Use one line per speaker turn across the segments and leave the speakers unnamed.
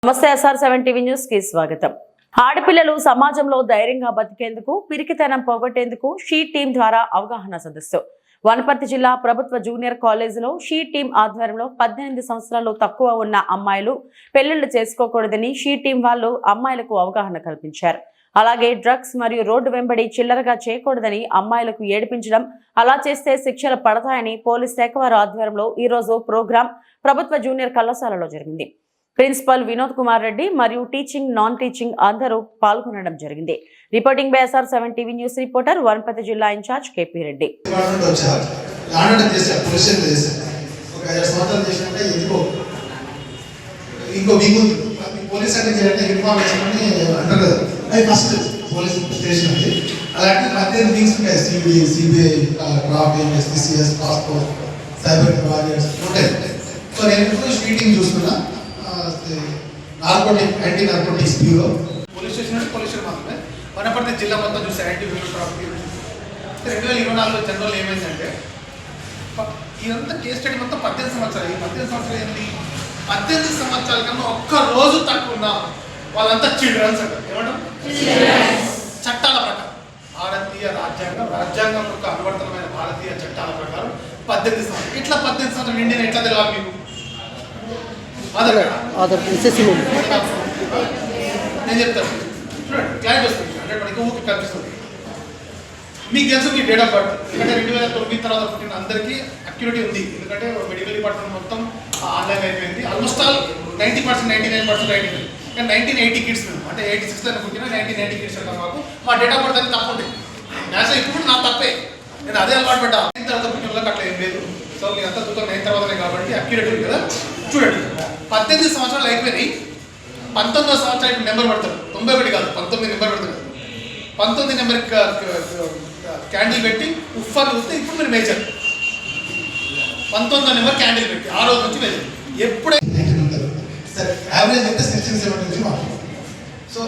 నమస్తే SR7 TV news కి స్వాగతం. ఆడపిల్లలు సమాజంలో ధైర్యంగా బతికేందుకు, పిరికితనం పోగొట్టేందుకు షీ టీం ద్వారా అవగాహన సదస్సు. వనపర్తి జిల్లా ప్రభుత్వ జూనియర్ కాలేజీలో షీ టీం ఆధ్వర్యంలో 18 సంవత్సరాలు తక్కువ ఉన్న అమ్మాయిలు పెళ్లిళ్లు చేసుకోకూడదని షీ టీం వాళ్ళు అమ్మాయిలకు అవగాహన కల్పించారు. అలాగే డ్రగ్స్ మరియు రోడ్డు వెంబడి చిల్లరగా చేయకూడదని, అమ్మాయిలకు ఏడిపించడం, అలా చేస్తే శిక్షలు పడతాయని పోలీస్ శాఖ వారి ఆధ్వర్యంలో ఈ రోజు ప్రోగ్రాం ప్రభుత్వ జూనియర్ కళాశాలలో జరిగింది. ప్రిన్సిపల్ వినోద్ కుమార్ రెడ్డి మరియు టీచింగ్, నాన్ టీచింగ్ అందరూ పాల్గొనడం జరిగింది. Reporting by SR7 TV news reporter Wanaparthy జిల్లా incharge KP Reddy.
Anti narcotics bureau police station అంటే పోలీస్ స్టేషన్ మాత్రమే వనపర్తి జిల్లా మొత్తం చూస్తే యాంటీ బ్యూరో ట్రాఫిక్ 2024 జనవరిలో ఏమైందంటే ఇదంతా కేస్ స్టడీ మొత్తం 18 సంవత్సరాలు. ఈ 18 సంవత్సరాలు ఏంటి, 18 సంవత్సరాల కన్నా ఒక్క రోజు తక్కువ ఉన్న వాళ్ళంతా చిల్డ్రన్స్ అంటారు. ఏమంటారు? చట్టాల ప్రకారం భారతీయ రాజ్యాంగం యొక్క అనువర్తనమైన భారతీయ చట్టాల ప్రకారం 18 సంవత్సరాలు. ఇట్లా 18 సంవత్సరాలు నిండిన ఎట్లా తెలియాలి మీకు? నేను చెప్తాను, చూడండి క్లారిటీ వస్తుంది. అంటే మనకి ఊరికి కనిపిస్తుంది. మీకు తెలుసు మీ డేట్ ఆఫ్ బర్త్, ఎందుకంటే 2009 తర్వాత పుట్టిన అందరికీ అక్యురేటీ ఉంది. ఎందుకంటే మెడికల్ డిపార్ట్మెంట్ మొత్తం ఆన్లైన్ అయిపోయింది. ఆల్మోస్ట్ ఆల్ 90%, 99% అయిపోయింది. కానీ 1980 కిడ్స్ అంటే 86లో పుట్టిన 1980 కిడ్స్ అంటాం. మాకు మా డేట్ ఆఫ్ బర్త్ అని తప్పు ఉంది. మ్యాథ్స్ ఇప్పుడు నా తప్పే, నేను అదే అలవాటు పడ్డా. 9 తర్వాత పుట్టిన వాళ్ళకి అట్లా ఏం లేదు. సో నేను అంతా 2009 తర్వాతనే కాబట్టి అక్యురేట్ ఉంది కదా. చూడండి 18 సంవత్సరాలు అయిపోయినాయి. 19వ సంవత్సరానికి నెంబర్ పడతారు. 91 కాదు, 19 నెంబర్ పడతారు. 19 నెంబర్ క్యాండిల్ పెట్టి ఉఫ్ఫర్లు వస్తే ఇప్పుడు మీరు మేజర్. 19వ నెంబర్ క్యాండిల్ పెట్టి ఆ రోజు నుంచి మేజర్. ఎప్పుడైతే యావరేజ్ అయితే 67 నుంచి మాట్లాడుతుంది. So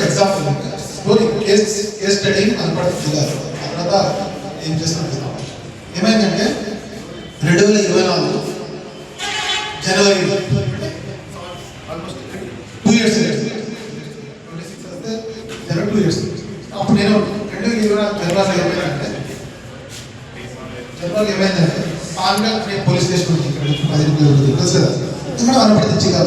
example story case study Wanaparthy జిల్లాలో తర్వాత ఏం చేస్తున్నాం. ఏమైందంటే 2024 జనవరి ఆల్మోస్ట్ 2 years 26 వస్తే జనవరి 2 years. అప్పుడు నేను 2024 జనవరి ఏమైందంటే మామూలుగా నేను పోలీస్ స్టేషన్ తెలుసు కదా, ఇక్కడ వనపర్తి జిల్లా